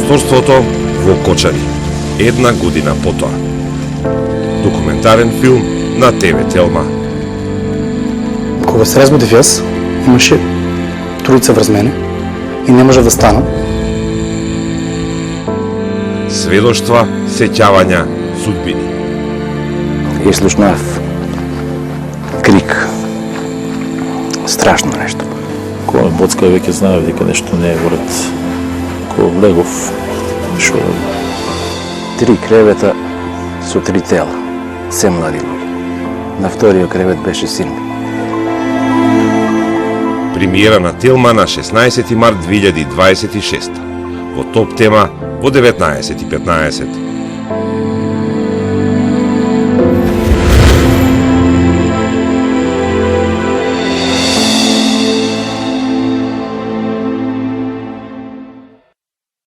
Просторството во Кочани, една година потоа. Документарен филм на ТВ Телма. Кога се разбудив јас, имаше тројца врз мене и не може да станам. Сведоштва, сеќавања, судбини. И слушнав крик. Страшно нешто. Кога ме боцка веќе знаев дека нешто не е во ред. Кога влегов, шо 3 кревета со 3 тела, се млади луѓе. На вториот кревет беше син ми. Премиера на Телма на 16 март 2026. Во Топ Тема во 19:15.